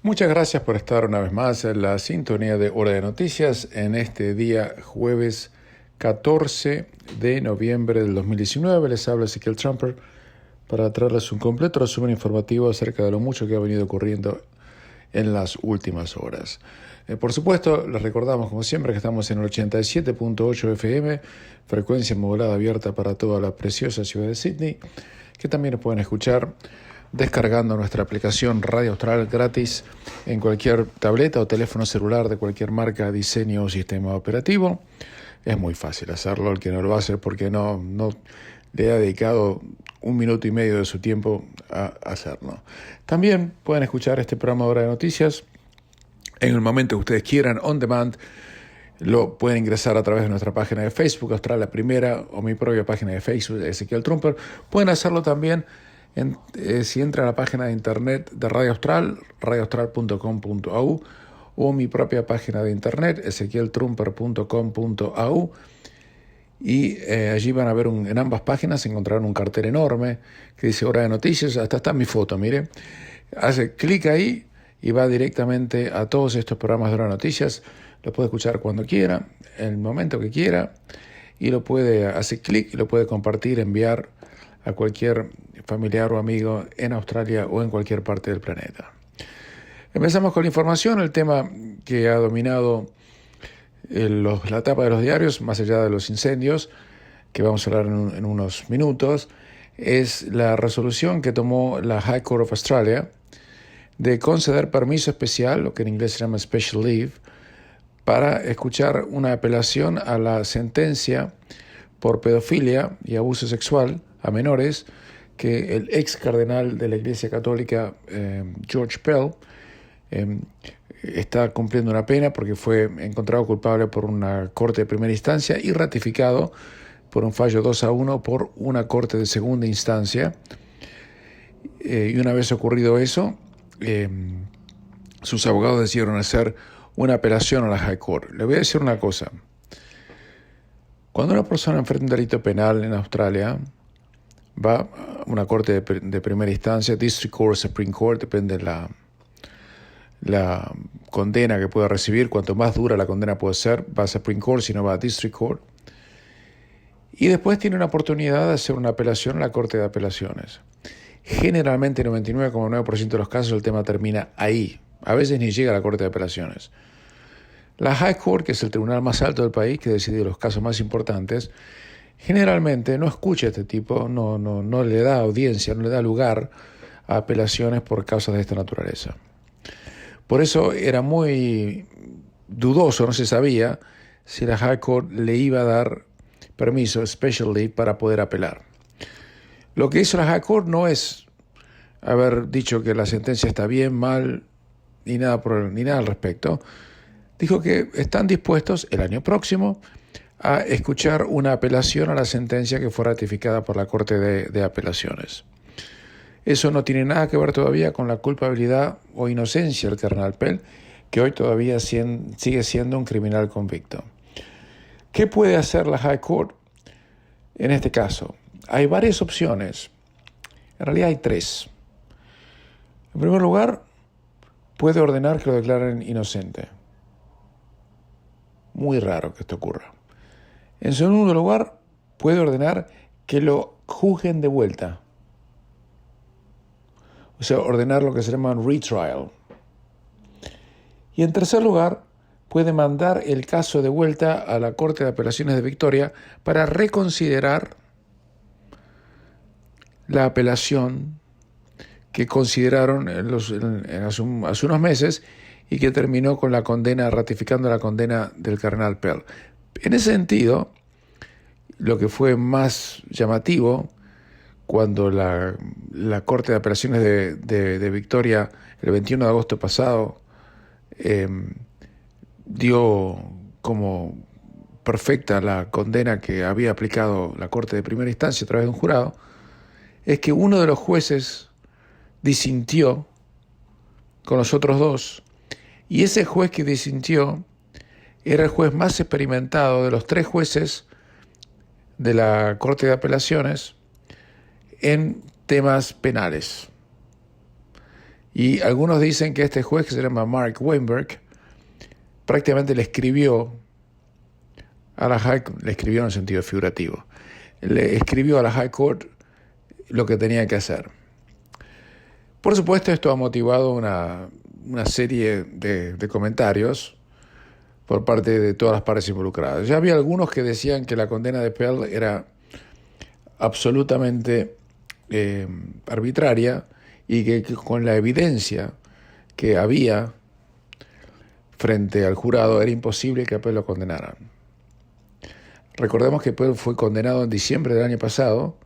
Muchas gracias por estar una vez más en la sintonía de Hora de Noticias en este día jueves 14 de noviembre del 2019. Les habla Ezequiel Trumper para traerles un completo resumen informativo acerca de lo mucho que ha venido ocurriendo en las últimas horas. Por supuesto, les recordamos como siempre que estamos en el 87.8 FM, frecuencia modulada abierta para toda la preciosa ciudad de Sydney, que también nos pueden escuchar descargando nuestra aplicación Radio Austral gratis en cualquier tableta o teléfono celular de cualquier marca, diseño o sistema operativo. Es muy fácil hacerlo, el que no lo hace porque no le ha dedicado 1 minuto y medio de su tiempo a hacerlo. También pueden escuchar este programa de Hora de Noticias en el momento que ustedes quieran, on demand. Lo pueden ingresar a través de nuestra página de Facebook, Australia Primera, o mi propia página de Facebook, Ezequiel Trumper. Pueden hacerlo también si entran a la página de internet de Radio Austral, radioaustral.com.au, o mi propia página de internet, ezequieltrumper.com.au. Y allí van a ver en ambas páginas encontrarán un cartel enorme que dice Hora de Noticias. Hasta está mi foto, mire. Hace clic ahí y va directamente a todos estos programas de Hora de Noticias. Lo puede escuchar cuando quiera, en el momento que quiera, y lo puede hacer clic y lo puede compartir, enviar a cualquier familiar o amigo en Australia o en cualquier parte del planeta. Empezamos con la información. El tema que ha dominado la tapa de los diarios, más allá de los incendios, que vamos a hablar en unos minutos, es la resolución que tomó la High Court of Australia de conceder permiso especial, lo que en inglés se llama special leave, para escuchar una apelación a la sentencia por pedofilia y abuso sexual a menores que el ex cardenal de la Iglesia Católica, George Pell, está cumpliendo una pena porque fue encontrado culpable por una corte de primera instancia y ratificado por un fallo 2-1 por una corte de segunda instancia. Y una vez ocurrido eso, sus abogados decidieron hacer una apelación a la High Court. Le voy a decir una cosa. Cuando una persona enfrenta un delito penal en Australia, va a una corte de primera instancia, District Court, Supreme Court, depende de la condena que pueda recibir. Cuanto más dura la condena puede ser, va a Supreme Court, si no va a District Court. Y después tiene una oportunidad de hacer una apelación a la Corte de Apelaciones. Generalmente, en 99,9% de los casos, el tema termina ahí. A veces ni llega a la Corte de Apelaciones. La High Court, que es el tribunal más alto del país, que decide los casos más importantes, generalmente no escucha a este tipo, no le da audiencia, no le da lugar a apelaciones por causas de esta naturaleza. Por eso era muy dudoso, no se sabía si la High Court le iba a dar permiso, special leave, para poder apelar. Lo que hizo la High Court no es haber dicho que la sentencia está bien, mal, ni nada al respecto. Dijo que están dispuestos el año próximo a escuchar una apelación a la sentencia que fue ratificada por la Corte de Apelaciones. Eso no tiene nada que ver todavía con la culpabilidad o inocencia del cardenal Pell, que hoy todavía sigue siendo un criminal convicto. ¿Qué puede hacer la High Court en este caso? Hay varias opciones. En realidad hay tres. En primer lugar, puede ordenar que lo declaren inocente. Muy raro que esto ocurra. En segundo lugar, puede ordenar que lo juzguen de vuelta. O sea, ordenar lo que se llama un retrial. Y en tercer lugar, puede mandar el caso de vuelta a la Corte de Apelaciones de Victoria para reconsiderar la apelación que consideraron hace unos meses y que terminó con la condena, ratificando la condena del cardenal Pell. En ese sentido, lo que fue más llamativo cuando la Corte de Apelaciones de Victoria, el 21 de agosto pasado, dio como perfecta la condena que había aplicado la Corte de primera instancia a través de un jurado, es que uno de los jueces disintió con los otros dos, y ese juez que disintió era el juez más experimentado de los tres jueces de la Corte de Apelaciones en temas penales. Y algunos dicen que este juez, que se llama Mark Weinberg, prácticamente le escribió le escribió en el sentido figurativo, le escribió a la High Court lo que tenía que hacer. Por supuesto, esto ha motivado una serie de comentarios por parte de todas las partes involucradas. Ya había algunos que decían que la condena de Pell era absolutamente arbitraria y que con la evidencia que había frente al jurado era imposible que a Pell lo condenaran. Recordemos que Pell fue condenado en diciembre del año pasado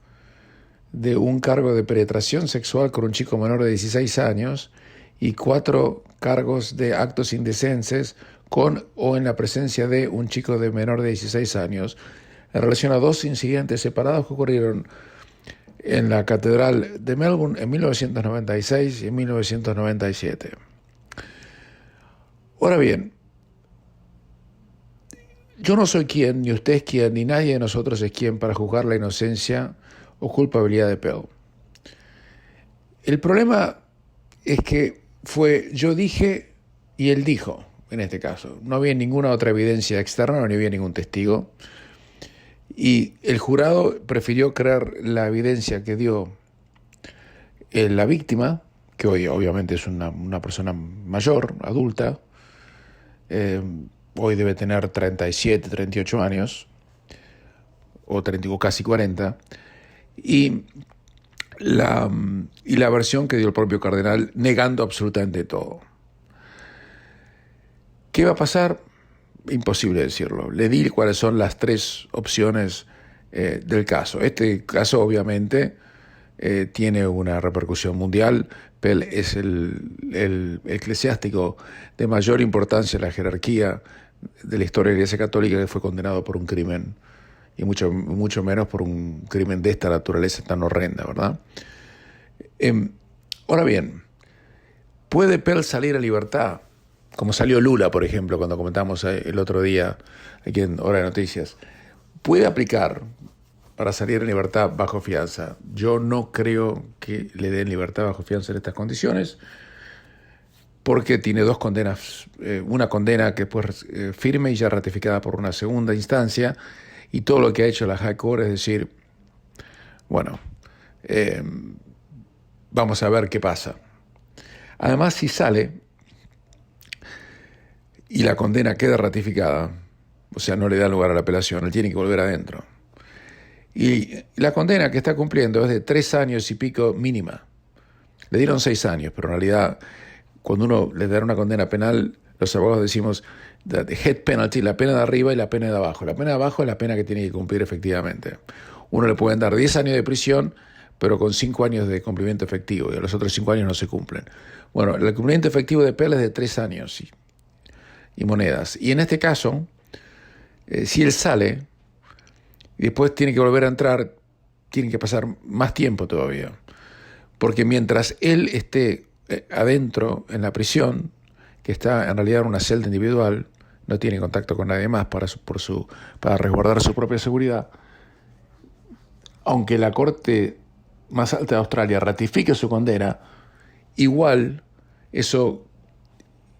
de un cargo de penetración sexual con un chico menor de 16 años y 4 cargos de actos indecentes con o en la presencia de un chico de menor de 16 años en relación a 2 incidentes separados que ocurrieron en la Catedral de Melbourne en 1996 y en 1997. Ahora bien, yo no soy quien, ni usted es quien, ni nadie de nosotros es quien para juzgar la inocencia o culpabilidad de Pell. El problema es que yo dije y él dijo, en este caso. No había ninguna otra evidencia externa, no había ningún testigo. Y el jurado prefirió creer la evidencia que dio la víctima, que hoy obviamente es una persona mayor, adulta, hoy debe tener 37, 38 años, o casi 40, y la versión que dio el propio cardenal negando absolutamente todo. ¿Qué va a pasar? Imposible decirlo. Le di cuáles son las 3 opciones del caso. Este caso obviamente tiene una repercusión mundial. Pell es el eclesiástico de mayor importancia en la jerarquía de la historia de la Iglesia Católica que fue condenado por un crimen, y mucho menos por un crimen de esta naturaleza tan horrenda, ¿verdad? Ahora bien, ¿puede Pell salir a libertad? Como salió Lula, por ejemplo, cuando comentamos el otro día aquí en Hora de Noticias. ¿Puede aplicar para salir en libertad bajo fianza? Yo no creo que le den libertad bajo fianza en estas condiciones, porque tiene 2 condenas, una condena que pues firme y ya ratificada por una segunda instancia, y todo lo que ha hecho la High Court es decir, bueno, vamos a ver qué pasa. Además, si sale y la condena queda ratificada, o sea, no le da lugar a la apelación, él tiene que volver adentro. Y la condena que está cumpliendo es de 3 años y pico mínima. Le dieron 6 años, pero en realidad, cuando uno le da una condena penal, los abogados decimos the head penalty, la pena de arriba y la pena de abajo. La pena de abajo es la pena que tiene que cumplir efectivamente. Uno le pueden dar 10 años de prisión, pero con 5 años de cumplimiento efectivo, y los otros 5 años no se cumplen. Bueno, el cumplimiento efectivo de Pell es de 3 años, sí, y monedas. Y en este caso, si él sale y después tiene que volver a entrar, tiene que pasar más tiempo todavía. Porque mientras él esté adentro en la prisión, que está en realidad en una celda individual, no tiene contacto con nadie más para resguardar su propia seguridad, aunque la Corte más alta de Australia ratifique su condena, igual eso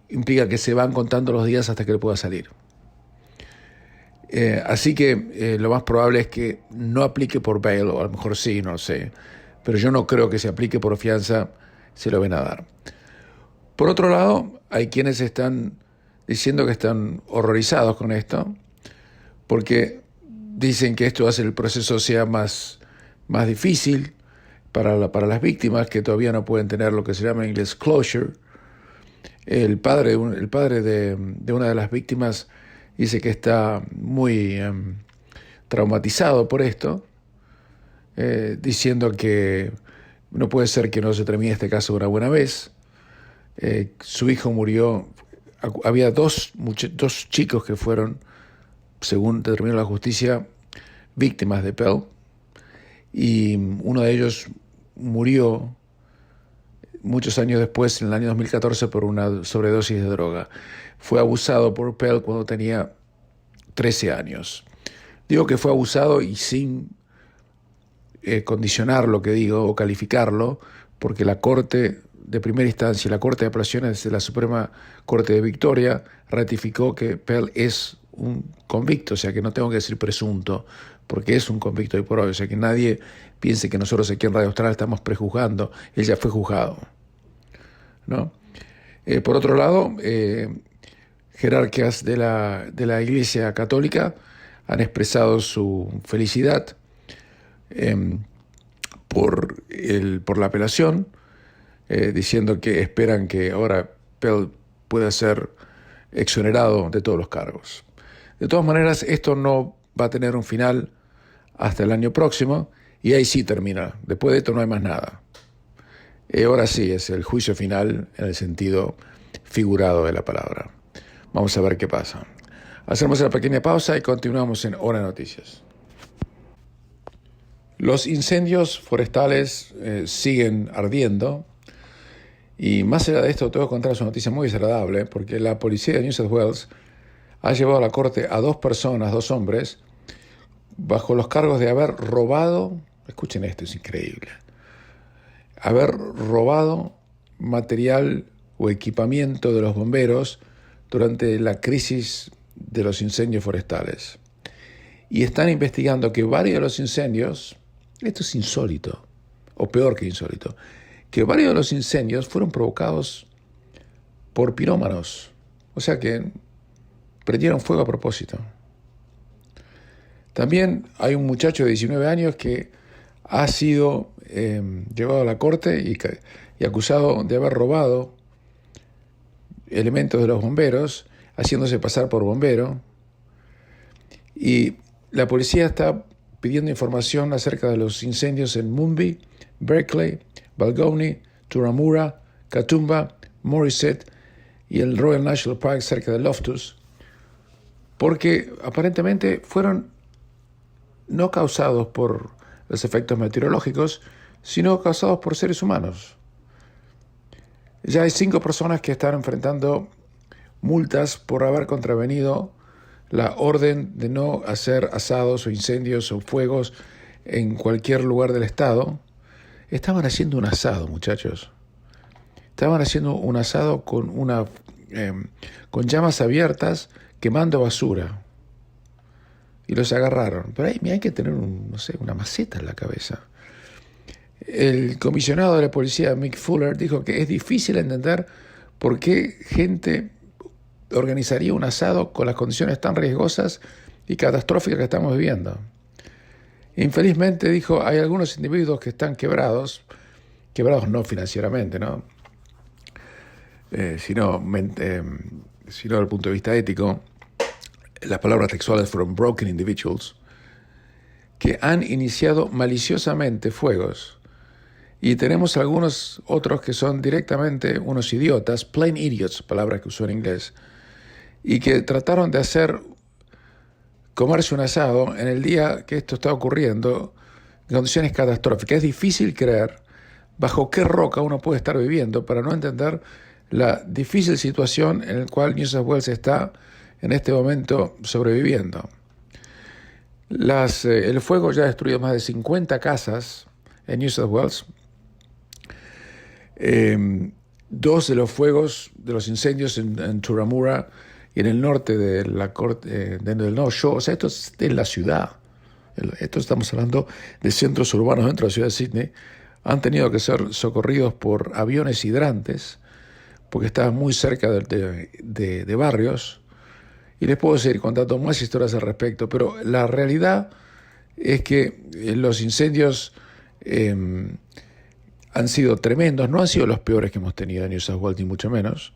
implica que se van contando los días hasta que él pueda salir. Así que lo más probable es que no aplique por bail, o a lo mejor sí, no sé, pero yo no creo que se aplique por fianza, se lo ven a dar. Por otro lado, hay quienes están diciendo que están horrorizados con esto, porque dicen que esto hace el proceso sea más difícil para las víctimas, que todavía no pueden tener lo que se llama en inglés closure. El padre de una de las víctimas dice que está muy traumatizado por esto, diciendo que no puede ser que no se termine este caso de una buena vez. Su hijo murió. Había dos chicos que fueron, según determinó la justicia, víctimas de Pell, y uno de ellos murió muchos años después, en el año 2014, por una sobredosis de droga. Fue abusado por Pell cuando tenía 13 años. Digo que fue abusado y sin condicionar lo que digo o calificarlo, porque la Corte de primera instancia, la Corte de Apelaciones de la Suprema Corte de Victoria, ratificó que Pell es un convicto, o sea que no tengo que decir presunto, porque es un convicto hoy por hoy, o sea que nadie piense que nosotros aquí en Radio Austral estamos prejuzgando, él ya fue juzgado, ¿no? Por otro lado, jerarcas de la Iglesia Católica han expresado su felicidad por la apelación, diciendo que esperan que ahora Pell pueda ser exonerado de todos los cargos. De todas maneras, esto no va a tener un final hasta el año próximo, y ahí sí termina. Después de esto no hay más nada. Ahora sí es el juicio final en el sentido figurado de la palabra. Vamos a ver qué pasa. Hacemos una pequeña pausa y continuamos en Hora Noticias. Los incendios forestales siguen ardiendo, y más allá de esto tengo que contaros una noticia muy desagradable, porque la policía de New South Wales ha llevado a la corte a dos hombres, bajo los cargos de haber robado, escuchen esto, es increíble, haber robado material o equipamiento de los bomberos durante la crisis de los incendios forestales. Y están investigando que varios de los incendios, esto es insólito, o peor que insólito, que varios de los incendios fueron provocados por pirómanos, o sea que prendieron fuego a propósito. También hay un muchacho de 19 años que ha sido llevado a la corte y acusado de haber robado elementos de los bomberos, haciéndose pasar por bombero. Y la policía está pidiendo información acerca de los incendios en Mumbai, Berkeley, Balgownie, Turramurra, Katoomba, Morisset y el Royal National Park cerca de Loftus, porque aparentemente fueron no causados por los efectos meteorológicos, sino causados por seres humanos. Ya hay 5 personas que están enfrentando multas por haber contravenido la orden de no hacer asados o incendios o fuegos en cualquier lugar del estado. Estaban haciendo un asado, muchachos. Estaban haciendo un asado con llamas abiertas, quemando basura. Y los agarraron. Pero hay que tener una maceta en la cabeza. El comisionado de la policía, Mick Fuller, dijo que es difícil entender por qué gente organizaría un asado con las condiciones tan riesgosas y catastróficas que estamos viviendo. Infelizmente, dijo, hay algunos individuos que están quebrados no financieramente, ¿no? Sino desde el punto de vista ético. Las palabras textuales fueron broken individuals, que han iniciado maliciosamente fuegos. Y tenemos algunos otros que son directamente unos idiotas, plain idiots, palabra que usó en inglés, y que trataron de comerse un asado en el día que esto está ocurriendo, en condiciones catastróficas. Es difícil creer bajo qué roca uno puede estar viviendo para no entender la difícil situación en la cual New South Wales está en este momento sobreviviendo. El fuego ya ha destruido más de 50 casas en New South Wales. 2 de los incendios en Turramurra y en el norte de del North Shore, o sea, esto es en la ciudad. Esto estamos hablando de centros urbanos dentro de la ciudad de Sydney. Han tenido que ser socorridos por aviones hidrantes porque estaban muy cerca de barrios. Y les puedo seguir contando más historias al respecto, pero la realidad es que los incendios han sido tremendos, no han sido los peores que hemos tenido en New South Wales, ni mucho menos.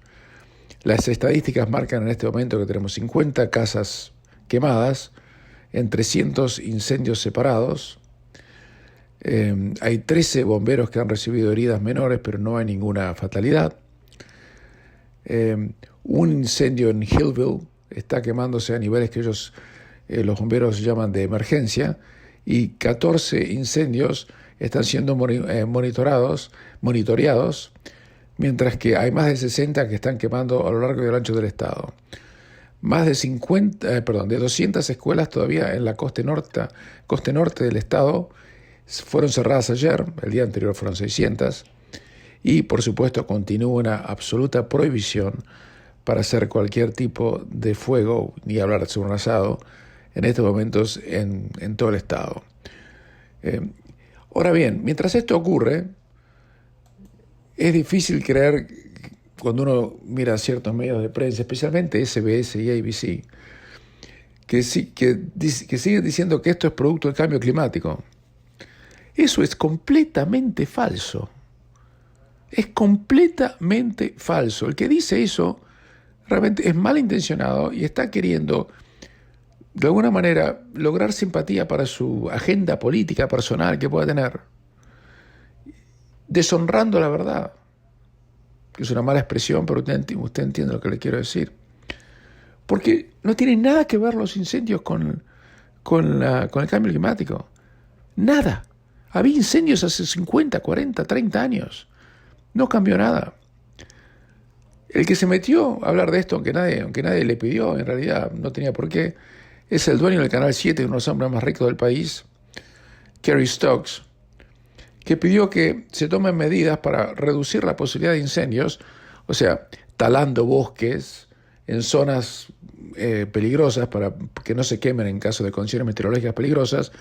Las estadísticas marcan en este momento que tenemos 50 casas quemadas en 300 incendios separados. Hay 13 bomberos que han recibido heridas menores, pero no hay ninguna fatalidad. Un incendio en Hillville está quemándose a niveles que los bomberos llaman de emergencia, y 14 incendios están siendo monitoreados, mientras que hay más de 60 que están quemando a lo largo y al ancho del estado. Más de 200 escuelas todavía en la costa norte del estado fueron cerradas ayer, el día anterior fueron 600, Y, por supuesto, continúa una absoluta prohibición para hacer cualquier tipo de fuego, ni hablar sobre un asado, en estos momentos en todo el estado. Ahora bien, mientras esto ocurre, es difícil creer, cuando uno mira ciertos medios de prensa, especialmente SBS y ABC, que siguen diciendo que esto es producto del cambio climático. Eso es completamente falso. Es completamente falso. El que dice eso realmente es malintencionado y está queriendo, de alguna manera, lograr simpatía para su agenda política personal que pueda tener, deshonrando la verdad, que es una mala expresión, pero usted entiende lo que le quiero decir. Porque no tiene nada que ver los incendios con el cambio climático. Nada. Había incendios hace 50, 40, 30 años. No cambió nada. El que se metió a hablar de esto, aunque nadie le pidió, en realidad no tenía por qué, es el dueño del Canal 7, uno de los hombres más ricos del país, Kerry Stokes, que pidió que se tomen medidas para reducir la posibilidad de incendios, o sea, talando bosques en zonas peligrosas para que no se quemen en caso de condiciones meteorológicas peligrosas,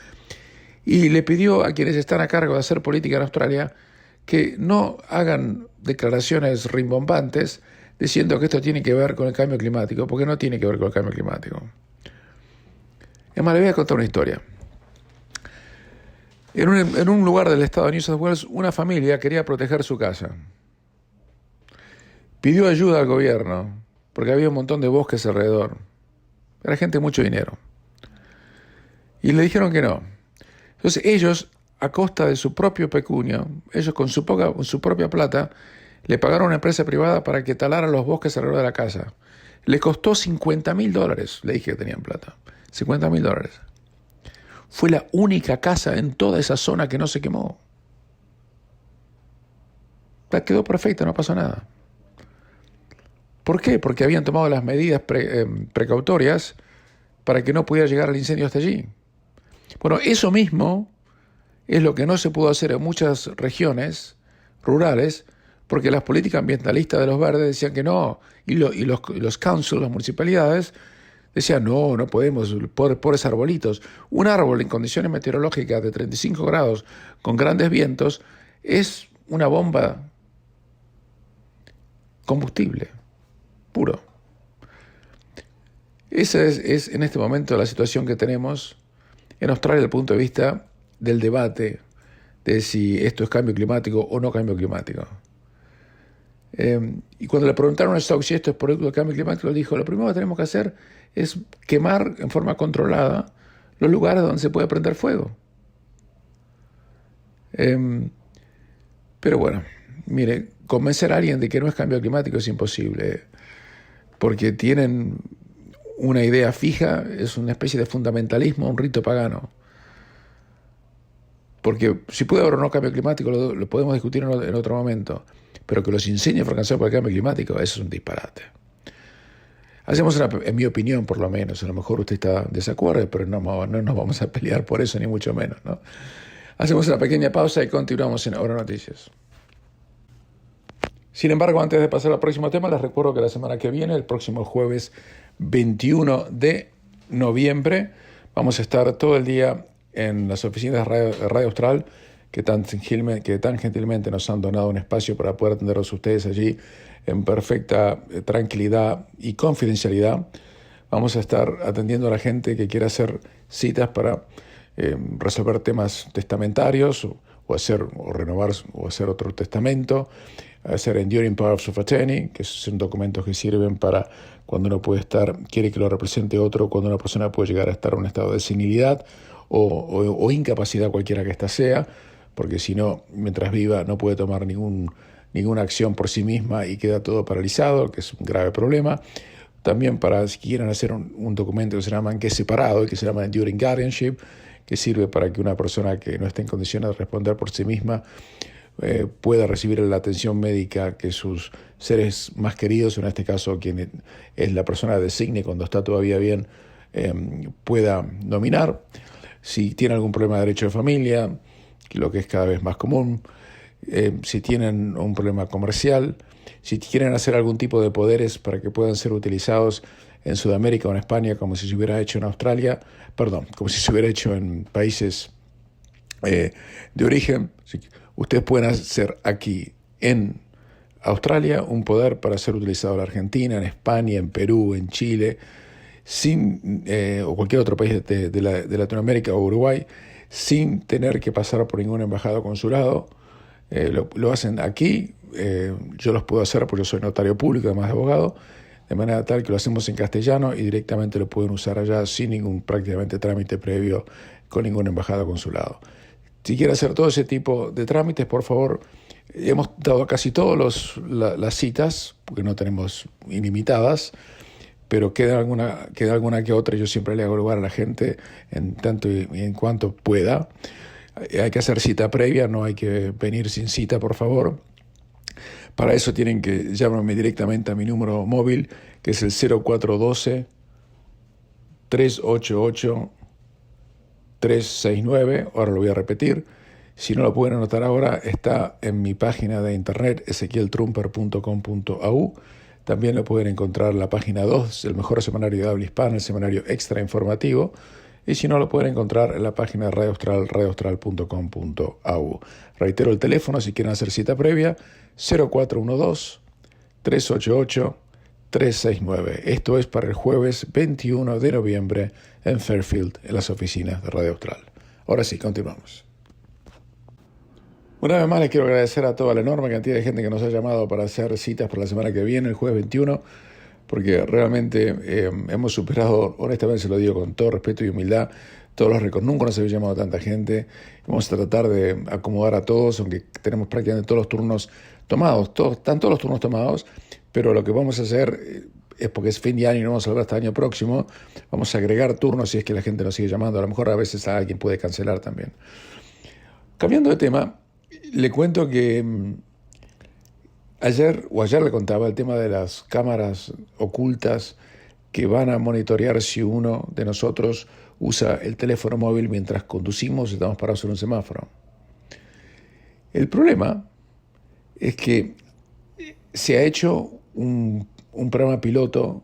y le pidió a quienes están a cargo de hacer política en Australia que no hagan declaraciones rimbombantes diciendo que esto tiene que ver con el cambio climático, porque no tiene que ver con el cambio climático. Es más, le voy a contar una historia. En un lugar del estado de New South Wales, una familia quería proteger su casa. Pidió ayuda al gobierno, porque había un montón de bosques alrededor. Era gente de mucho dinero. Y le dijeron que no. Entonces ellos, a costa de su propio pecunio, ellos con su propia plata, le pagaron a una empresa privada para que talara los bosques alrededor de la casa. Le costó $50,000. Le dije que tenían plata. $50,000. Fue la única casa en toda esa zona que no se quemó. Quedó perfecta, no pasó nada. ¿Por qué? Porque habían tomado las medidas precautorias para que no pudiera llegar el incendio hasta allí. Bueno, eso mismo es lo que no se pudo hacer en muchas regiones rurales, porque las políticas ambientalistas de los verdes decían que no, y los councils, las municipalidades, decían no podemos, pobres arbolitos. Un árbol en condiciones meteorológicas de 35 grados, con grandes vientos, es una bomba combustible, puro. Esa es en este momento la situación que tenemos en Australia desde el punto de vista del debate de si esto es cambio climático o no cambio climático. Y cuando le preguntaron a Stokes si esto es producto del cambio climático, dijo, lo primero que tenemos que hacer es quemar en forma controlada los lugares donde se puede prender fuego. Pero bueno, mire, convencer a alguien de que no es cambio climático es imposible, porque tienen una idea fija, es una especie de fundamentalismo, un rito pagano. Porque si puede haber o no cambio climático, lo podemos discutir en otro momento, pero que los incendios fueron causados por el cambio climático, eso es un disparate. En mi opinión por lo menos, a lo mejor usted está en desacuerdo, pero no nos vamos a pelear por eso, ni mucho menos, ¿no? Hacemos una pequeña pausa y continuamos en Ahora Noticias. Sin embargo, antes de pasar al próximo tema, les recuerdo que la semana que viene, el próximo jueves 21 de noviembre, vamos a estar todo el día en las oficinas de Radio Austral, que tan gentilmente nos han donado un espacio para poder atenderlos a ustedes allí en perfecta tranquilidad y confidencialidad. Vamos a estar atendiendo a la gente que quiera hacer citas para resolver temas testamentarios o renovar o hacer otro testamento, hacer Enduring Powers of Attorney, que son documentos que sirven para cuando uno quiere que lo represente otro, cuando una persona puede llegar a estar en un estado de senilidad o incapacidad cualquiera que ésta sea, porque si no, mientras viva no puede tomar ninguna acción por sí misma y queda todo paralizado, que es un grave problema. También para si quieren hacer un documento que es separado y que se llama Enduring Guardianship, que sirve para que una persona que no esté en condiciones de responder por sí misma pueda recibir la atención médica que sus seres más queridos, en este caso quien es la persona designe cuando está todavía bien, pueda nominar. Si tiene algún problema de derecho de familia, lo que es cada vez más común, si tienen un problema comercial, si quieren hacer algún tipo de poderes para que puedan ser utilizados en Sudamérica o en España, como si se hubiera hecho en Australia, como si se hubiera hecho en países de origen. Ustedes pueden hacer aquí en Australia un poder para ser utilizado en Argentina, en España, en Perú, en Chile, o cualquier otro país de Latinoamérica o Uruguay, sin tener que pasar por ninguna embajada o consulado. Lo hacen aquí, yo los puedo hacer porque yo soy notario público, además de abogado, de manera tal que lo hacemos en castellano y directamente lo pueden usar allá sin ningún prácticamente trámite previo con ninguna embajada o consulado. Si quieren hacer todo ese tipo de trámites, por favor, hemos dado casi todas las citas, porque no tenemos ilimitadas, pero queda alguna que otra. Yo siempre le hago lugar a la gente en tanto y en cuanto pueda. Hay que hacer cita previa, no hay que venir sin cita, por favor. Para eso tienen que llamarme directamente a mi número móvil, que es el 0412-388-369. Ahora lo voy a repetir. Si no lo pueden anotar ahora, está en mi página de internet, ezequieltrumper.com.au. También lo pueden encontrar en la página 2, el mejor semanario de habla hispana, el semanario extra informativo. Y si no, lo pueden encontrar en la página de Radio Austral, radioaustral.com.au. Reitero el teléfono si quieren hacer cita previa, 0412-388-369. Esto es para el jueves 21 de noviembre en Fairfield, en las oficinas de Radio Austral. Ahora sí, continuamos. Una vez más les quiero agradecer a toda la enorme cantidad de gente que nos ha llamado para hacer citas para la semana que viene, el jueves 21, porque realmente hemos superado, honestamente se lo digo con todo respeto y humildad, todos los récords. Nunca nos había llamado tanta gente. Vamos a tratar de acomodar a todos, aunque tenemos prácticamente todos los turnos tomados. Están todos los turnos tomados, pero lo que vamos a hacer es, porque es fin de año y no vamos a hablar hasta el año próximo, vamos a agregar turnos si es que la gente nos sigue llamando. A lo mejor a veces alguien puede cancelar también. Cambiando de tema, le cuento que ayer le contaba el tema de las cámaras ocultas que van a monitorear si uno de nosotros usa el teléfono móvil mientras conducimos y estamos parados en un semáforo. El problema es que se ha hecho un programa piloto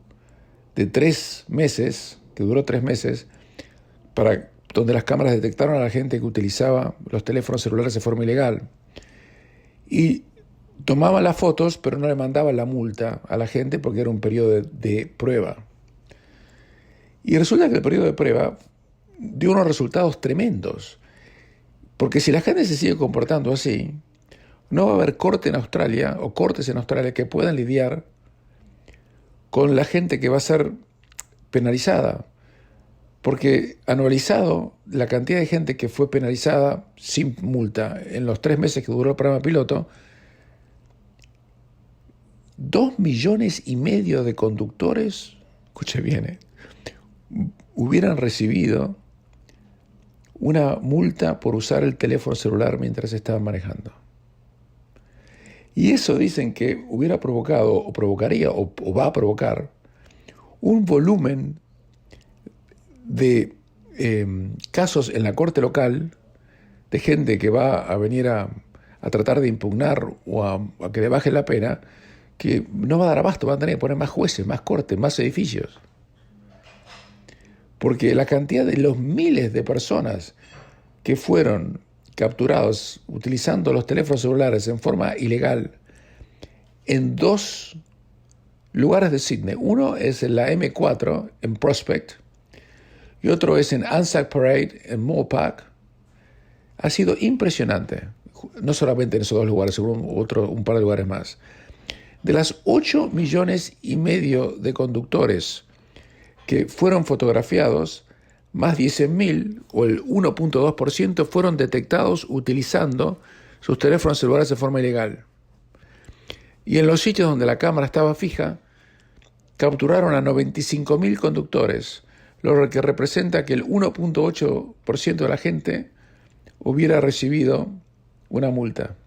de 3 meses, que duró 3 meses, donde las cámaras detectaron a la gente que utilizaba los teléfonos celulares de forma ilegal y tomaban las fotos, pero no le mandaban la multa a la gente porque era un periodo de prueba. Y resulta que el periodo de prueba dio unos resultados tremendos, porque si la gente se sigue comportando así, no va a haber corte en Australia o cortes en Australia que puedan lidiar con la gente que va a ser penalizada. Porque anualizado, la cantidad de gente que fue penalizada sin multa en los 3 meses que duró el programa piloto, 2,5 millones de conductores, escuche bien, hubieran recibido una multa por usar el teléfono celular mientras estaban manejando. Y eso dicen que hubiera provocado, o provocaría, o va a provocar, un volumen de casos en la corte local de gente que va a venir a tratar de impugnar o a que le baje la pena, que no va a dar abasto, van a tener que poner más jueces, más cortes, más edificios. Porque la cantidad de los miles de personas que fueron capturados utilizando los teléfonos celulares en forma ilegal en 2 lugares de Sydney, uno es en la M4 en Prospect y otro es en Anzac Parade en Moorpark, ha sido impresionante. No solamente en esos 2 lugares, seguro un par de lugares más. De las 8,5 millones de conductores que fueron fotografiados, más 10,000, o el 1.2%, fueron detectados utilizando sus teléfonos celulares de forma ilegal. Y en los sitios donde la cámara estaba fija, capturaron a 95,000 conductores, lo que representa que el 1.8% de la gente hubiera recibido una multa.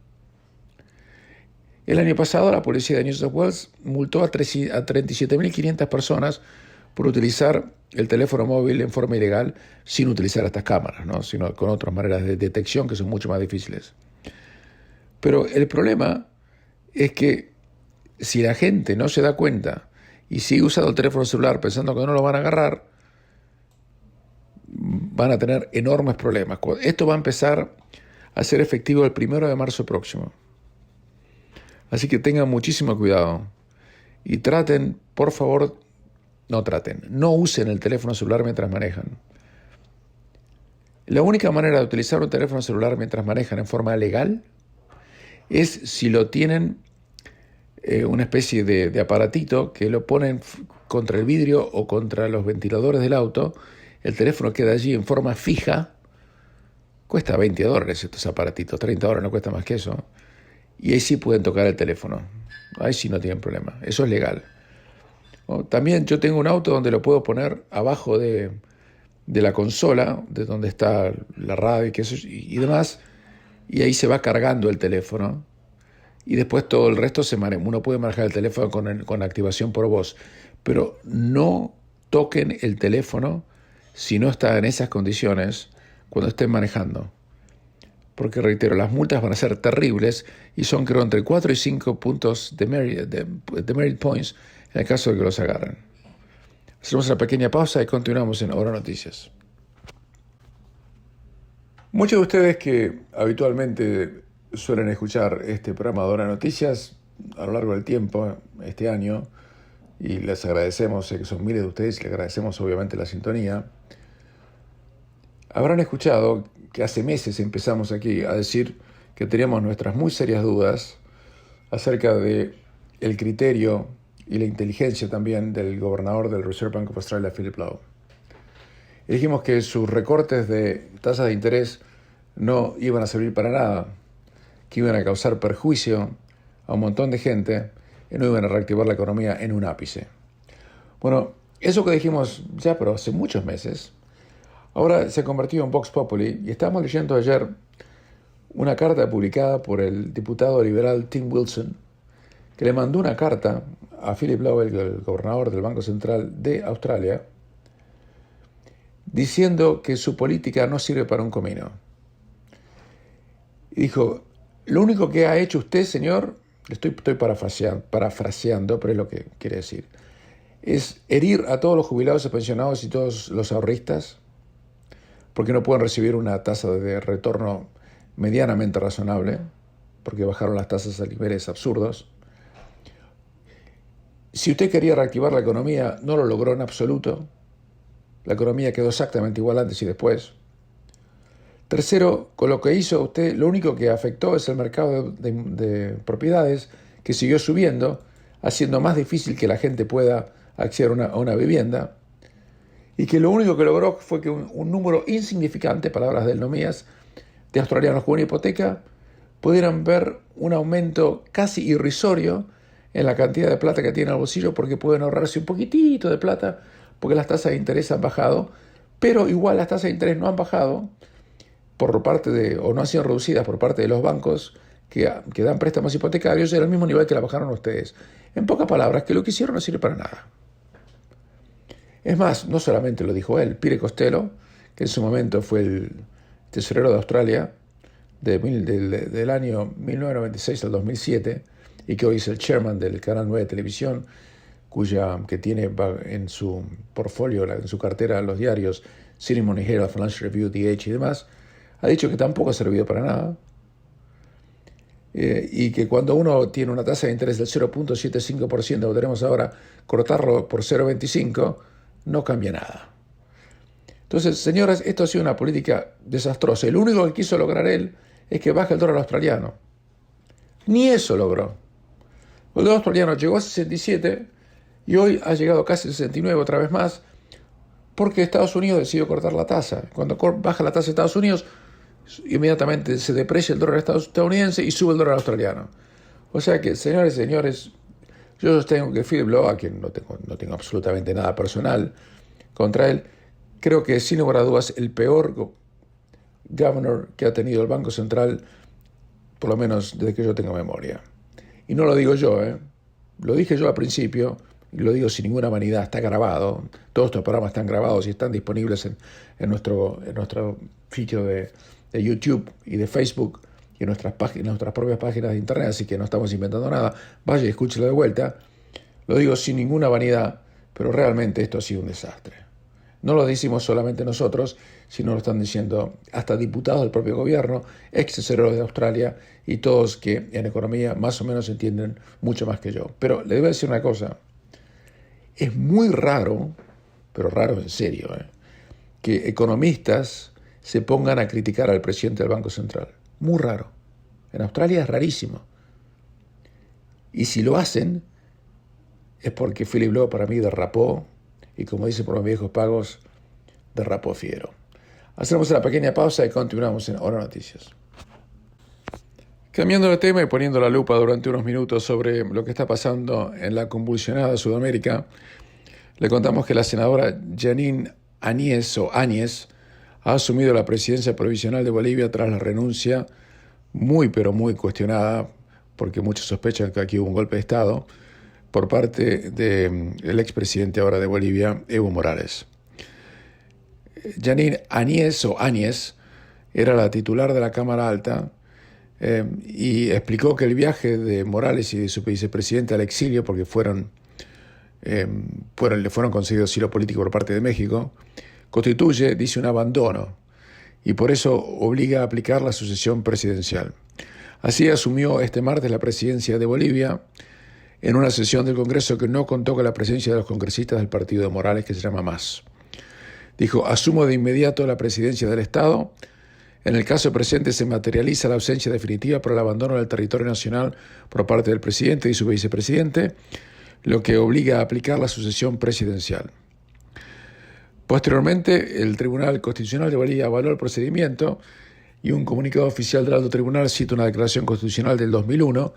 El año pasado la policía de New South Wales multó a 37.500 personas por utilizar el teléfono móvil en forma ilegal sin utilizar estas cámaras, ¿no? Sino con otras maneras de detección que son mucho más difíciles. Pero el problema es que si la gente no se da cuenta y sigue usando el teléfono celular pensando que no lo van a agarrar, van a tener enormes problemas. Esto va a empezar a ser efectivo el 1 de marzo próximo. Así que tengan muchísimo cuidado y traten, por favor, no usen el teléfono celular mientras manejan. La única manera de utilizar un teléfono celular mientras manejan en forma legal es si lo tienen una especie de aparatito que lo ponen contra el vidrio o contra los ventiladores del auto. El teléfono queda allí en forma fija. Cuesta $20 estos aparatitos, $30, no cuesta más que eso. Y ahí sí pueden tocar el teléfono. Ahí sí no tienen problema. Eso es legal. También yo tengo un auto donde lo puedo poner abajo de la consola, de donde está la radio y demás, y ahí se va cargando el teléfono. Y después todo el resto uno puede manejar el teléfono con activación por voz. Pero no toquen el teléfono si no está en esas condiciones cuando estén manejando. Porque, reitero, las multas van a ser terribles y son, creo, entre 4 y 5 puntos de merit points en el caso de que los agarren. Hacemos una pequeña pausa y continuamos en Ahora Noticias. Muchos de ustedes que habitualmente suelen escuchar este programa de Ahora Noticias a lo largo del tiempo, este año, y les agradecemos, sé que son miles de ustedes, y les agradecemos obviamente la sintonía, habrán escuchado que hace meses empezamos aquí a decir que teníamos nuestras muy serias dudas acerca de el criterio y la inteligencia también del gobernador del Reserve Bank of Australia, Philip Lowe. Y dijimos que sus recortes de tasas de interés no iban a servir para nada, que iban a causar perjuicio a un montón de gente y no iban a reactivar la economía en un ápice. Bueno, eso que dijimos ya, pero hace muchos meses, ahora se ha convertido en Vox Populi y estamos leyendo ayer una carta publicada por el diputado liberal Tim Wilson, que le mandó una carta a Philip Lowe, el gobernador del Banco Central de Australia, diciendo que su política no sirve para un comino. Y dijo: lo único que ha hecho usted, señor, estoy parafraseando, pero es lo que quiere decir, es herir a todos los jubilados y pensionados y todos los ahorristas, porque no pueden recibir una tasa de retorno medianamente razonable, porque bajaron las tasas a niveles absurdos. Si usted quería reactivar la economía, no lo logró en absoluto. La economía quedó exactamente igual antes y después. Tercero, con lo que hizo usted, lo único que afectó es el mercado de propiedades, que siguió subiendo, haciendo más difícil que la gente pueda acceder a una vivienda, y que lo único que logró fue que un número insignificante, palabras de él, no mías, de australianos con una hipoteca pudieran ver un aumento casi irrisorio en la cantidad de plata que tienen al bolsillo, porque pueden ahorrarse un poquitito de plata, porque las tasas de interés han bajado, pero igual las tasas de interés no han bajado o no han sido reducidas por parte de los bancos que dan préstamos hipotecarios al mismo nivel que la bajaron ustedes. En pocas palabras, que lo que hicieron no sirve para nada. Es más, no solamente lo dijo él, Peter Costello, que en su momento fue el tesorero de Australia del año 1996 al 2007, y que hoy es el chairman del Canal 9 de Televisión, que tiene en su portfolio, en su cartera, los diarios Sydney Morning Herald, Financial Review, The Age y demás, ha dicho que tampoco ha servido para nada, y que cuando uno tiene una tasa de interés del 0.75%, que tenemos ahora, cortarlo por 0.25%, no cambia nada. Entonces, señoras, esto ha sido una política desastrosa. Lo único que quiso lograr él es que baje el dólar australiano. Ni eso logró. El dólar australiano llegó a 67 y hoy ha llegado casi a 69 otra vez más, porque Estados Unidos decidió cortar la tasa. Cuando baja la tasa de Estados Unidos, inmediatamente se deprecia el dólar estadounidense y sube el dólar australiano. O sea que, señores y señores, yo sostengo que Philip Lowe, a quien no tengo absolutamente nada personal contra él, creo que sin lugar a dudas el peor governor que ha tenido el Banco Central, por lo menos desde que yo tengo memoria. Y no lo digo yo, lo dije yo al principio, y lo digo sin ninguna vanidad, está grabado. Todos estos programas están grabados y están disponibles en nuestro sitio de YouTube y de Facebook, y en nuestras propias páginas de internet, así que no estamos inventando nada. Vaya y escúchelo de vuelta. Lo digo sin ninguna vanidad, pero realmente esto ha sido un desastre. No lo decimos solamente nosotros, sino lo están diciendo hasta diputados del propio gobierno, ex tesoreros de Australia y todos que en economía más o menos entienden mucho más que yo. Pero le debo decir una cosa, es muy raro, pero raro en serio, que economistas se pongan a criticar al presidente del Banco Central. Muy raro. En Australia es rarísimo. Y si lo hacen, es porque Philip Lowe para mí derrapó, y como dice por los viejos pagos, derrapó fiero. Hacemos una pequeña pausa y continuamos en Hora Noticias. Cambiando de tema y poniendo la lupa durante unos minutos sobre lo que está pasando en la convulsionada Sudamérica, le contamos que la senadora Jeanine Áñez ha asumido la presidencia provisional de Bolivia tras la renuncia muy pero muy cuestionada, porque muchos sospechan que aquí hubo un golpe de Estado, por parte del expresidente ahora de Bolivia, Evo Morales. Jeanine Áñez era la titular de la Cámara Alta y explicó que el viaje de Morales y de su vicepresidente al exilio, porque le fueron concedidos asilo político por parte de México, constituye, dice, un abandono y por eso obliga a aplicar la sucesión presidencial. Así asumió este martes la presidencia de Bolivia en una sesión del Congreso que no contó con la presencia de los congresistas del partido de Morales, que se llama MAS. Dijo, asumo de inmediato la presidencia del Estado. En el caso presente se materializa la ausencia definitiva por el abandono del territorio nacional por parte del presidente y su vicepresidente, lo que obliga a aplicar la sucesión presidencial. Posteriormente, el Tribunal Constitucional de Bolivia avaló el procedimiento y un comunicado oficial del Alto Tribunal cita una declaración constitucional del 2001.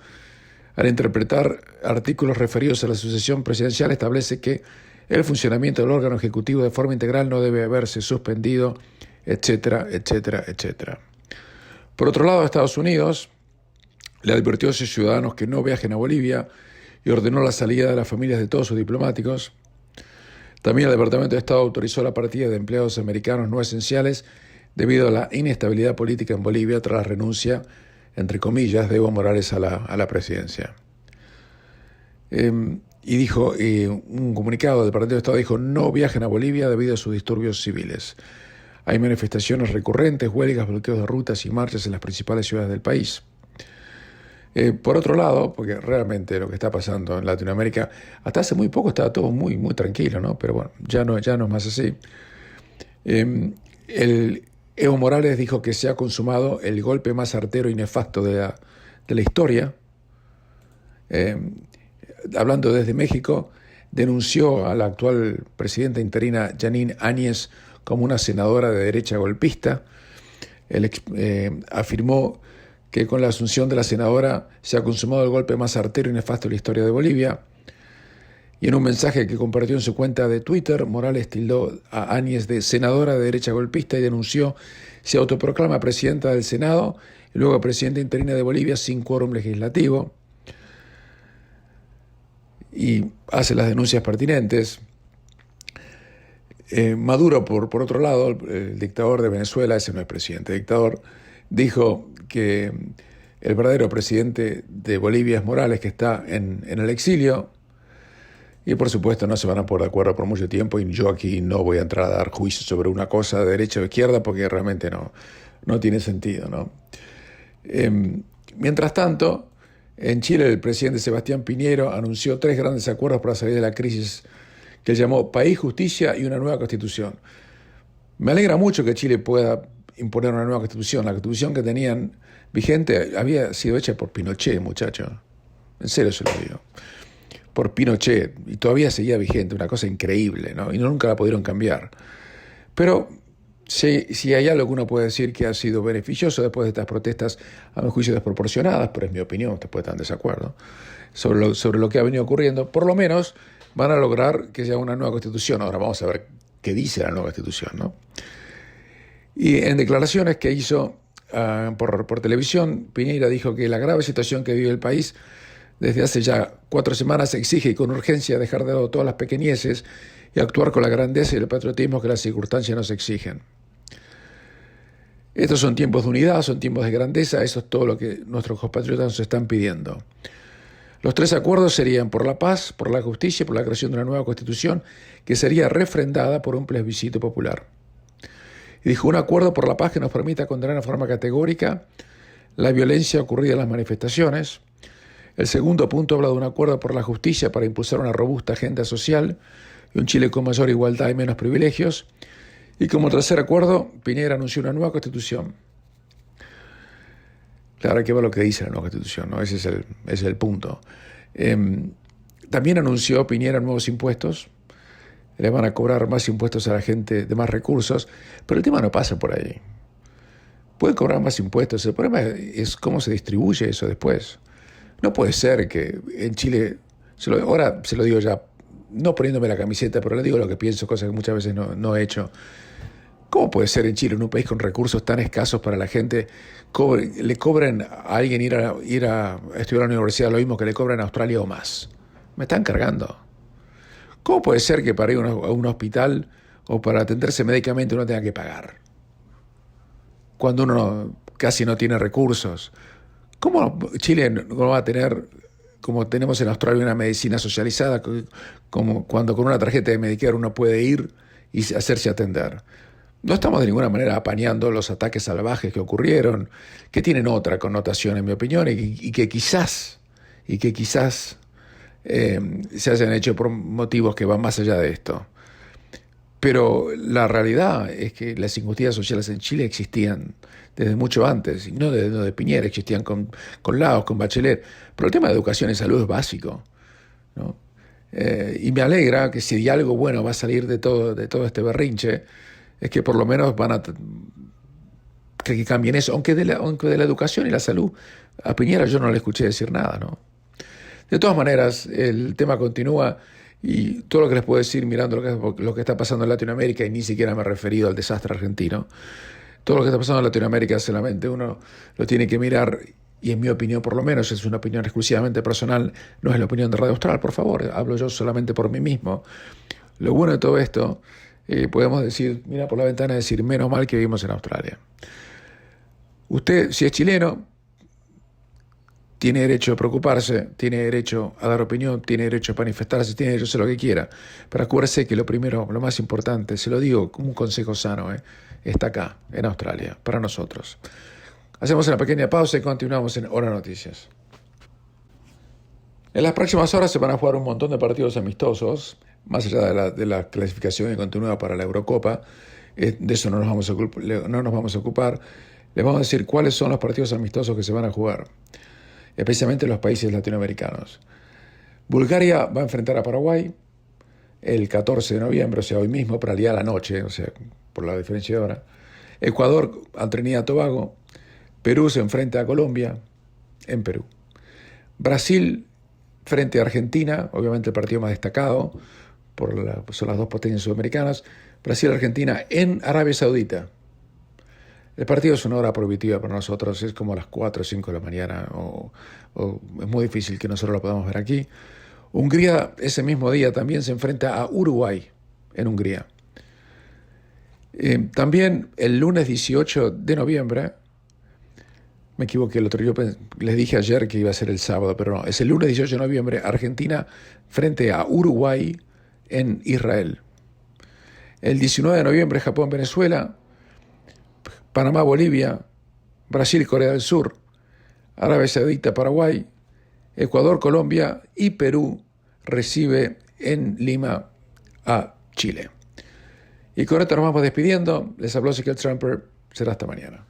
Al interpretar artículos referidos a la sucesión presidencial, establece que el funcionamiento del órgano ejecutivo de forma integral no debe haberse suspendido, etcétera, etcétera, etcétera. Por otro lado, Estados Unidos le advirtió a sus ciudadanos que no viajen a Bolivia y ordenó la salida de las familias de todos sus diplomáticos. También el Departamento de Estado autorizó la partida de empleados americanos no esenciales debido a la inestabilidad política en Bolivia tras la renuncia, entre comillas, de Evo Morales a la presidencia. Y dijo, un comunicado del Departamento de Estado dijo, no viajen a Bolivia debido a sus disturbios civiles. Hay manifestaciones recurrentes, huelgas, bloqueos de rutas y marchas en las principales ciudades del país. Por otro lado, porque realmente lo que está pasando en Latinoamérica, hasta hace muy poco estaba todo muy, muy tranquilo, ¿no? Pero bueno, ya no es más así. Evo Morales dijo que se ha consumado el golpe más artero y nefasto de la historia. Hablando desde México, denunció a la actual presidenta interina Jeanine Áñez como una senadora de derecha golpista. Afirmó que con la asunción de la senadora se ha consumado el golpe más artero y nefasto de la historia de Bolivia. Y en un mensaje que compartió en su cuenta de Twitter, Morales tildó a Áñez de senadora de derecha golpista y denunció se autoproclama presidenta del Senado y luego presidenta interina de Bolivia sin quórum legislativo. Y hace las denuncias pertinentes. Maduro, por otro lado, el dictador de Venezuela, ese no es presidente, dictador, dijo que el verdadero presidente de Bolivia es Morales, que está en el exilio. Y por supuesto no se van a poner de acuerdo por mucho tiempo y yo aquí no voy a entrar a dar juicio sobre una cosa de derecha o izquierda porque realmente no tiene sentido, ¿no? Mientras tanto, en Chile el presidente Sebastián Piñera anunció 3 grandes acuerdos para salir de la crisis que llamó País, Justicia y una nueva Constitución. Me alegra mucho que Chile pueda imponer una nueva Constitución. La Constitución que tenían vigente había sido hecha por Pinochet, muchachos. En serio se lo digo. Por Pinochet, y todavía seguía vigente, una cosa increíble, ¿no? Y nunca la pudieron cambiar. Pero si hay algo que uno puede decir que ha sido beneficioso después de estas protestas, a mi juicio desproporcionadas, pero es mi opinión, usted puede estar en desacuerdo, sobre lo que ha venido ocurriendo, por lo menos van a lograr que sea una nueva Constitución. Ahora vamos a ver qué dice la nueva Constitución, ¿no? Y en declaraciones que hizo por televisión, Piñera dijo que la grave situación que vive el país desde hace ya 4 semanas exige con urgencia dejar de lado todas las pequeñeces y actuar con la grandeza y el patriotismo que las circunstancias nos exigen. Estos son tiempos de unidad, son tiempos de grandeza, eso es todo lo que nuestros compatriotas nos están pidiendo. Los 3 acuerdos serían por la paz, por la justicia y por la creación de una nueva constitución que sería refrendada por un plebiscito popular. Y dijo, un acuerdo por la paz que nos permita condenar de forma categórica la violencia ocurrida en las manifestaciones. El segundo punto habla de un acuerdo por la justicia para impulsar una robusta agenda social y un Chile con mayor igualdad y menos privilegios. Y como tercer acuerdo, Piñera anunció una nueva constitución. Claro, hay que ver lo que dice la nueva constitución, ¿no? Ese es el punto. También anunció Piñera nuevos impuestos. Le van a cobrar más impuestos a la gente de más recursos, pero el tema no pasa por ahí. Pueden cobrar más impuestos, el problema es cómo se distribuye eso después. No puede ser que en Chile, ahora se lo digo ya, no poniéndome la camiseta, pero le digo lo que pienso, cosas que muchas veces no he hecho. ¿Cómo puede ser en Chile, en un país con recursos tan escasos para la gente, le cobren a alguien ir a estudiar a la universidad lo mismo que le cobran a Australia o más? Me están cargando. ¿Cómo puede ser que para ir a un hospital o para atenderse médicamente uno tenga que pagar? Cuando uno casi no tiene recursos. ¿Cómo Chile no va a tener, como tenemos en Australia, una medicina socializada, como cuando con una tarjeta de Medicare uno puede ir y hacerse atender? No estamos de ninguna manera apañando los ataques salvajes que ocurrieron, que tienen otra connotación, en mi opinión, y que quizás se hayan hecho por motivos que van más allá de esto. Pero la realidad es que las injusticias sociales en Chile existían desde mucho antes, y no de Piñera, existían con Lagos, con Bachelet. Pero el tema de educación y salud es básico, ¿no? Y me alegra que si algo bueno va a salir de todo este berrinche, es que por lo menos van a que cambien eso, aunque de la educación y la salud a Piñera yo no le escuché decir nada, ¿no? De todas maneras, el tema continúa y todo lo que les puedo decir mirando lo que está pasando en Latinoamérica, y ni siquiera me he referido al desastre argentino, todo lo que está pasando en Latinoamérica solamente uno lo tiene que mirar, y en mi opinión por lo menos, es una opinión exclusivamente personal, no es la opinión de Radio Austral, por favor, hablo yo solamente por mí mismo. Lo bueno de todo esto, podemos decir, mira por la ventana y decir, menos mal que vivimos en Australia. Usted, si es chileno, tiene derecho a preocuparse, tiene derecho a dar opinión, tiene derecho a manifestarse, tiene derecho a hacer lo que quiera. Pero acuérdese que lo primero, lo más importante, se lo digo como un consejo sano, está acá, en Australia, para nosotros. Hacemos una pequeña pausa y continuamos en Hora Noticias. En las próximas horas se van a jugar un montón de partidos amistosos, más allá de la clasificación que continúa para la Eurocopa. De eso no nos vamos a ocupar. Les vamos a decir cuáles son los partidos amistosos que se van a jugar, especialmente en los países latinoamericanos. Bulgaria va a enfrentar a Paraguay el 14 de noviembre, o sea, hoy mismo, para el día de la noche, o sea, por la diferencia de hora. Ecuador a Trinidad y Tobago. Perú se enfrenta a Colombia en Perú. Brasil frente a Argentina, obviamente el partido más destacado, son las dos potencias sudamericanas. Brasil-Argentina en Arabia Saudita. El partido es una hora prohibitiva para nosotros, es como a las 4 o 5 de la mañana, o es muy difícil que nosotros lo podamos ver aquí. Hungría ese mismo día también se enfrenta a Uruguay en Hungría. También el lunes 18 de noviembre, me equivoqué, yo les dije ayer que iba a ser el sábado, pero no, es el lunes 18 de noviembre, Argentina frente a Uruguay en Israel. El 19 de noviembre, Japón-Venezuela, Panamá-Bolivia, Brasil-Corea del Sur, Arabia Saudita-Paraguay, Ecuador-Colombia y Perú recibe en Lima a Chile. Y con esto nos vamos despidiendo. Les habló Ezequiel Trumper. Será hasta mañana.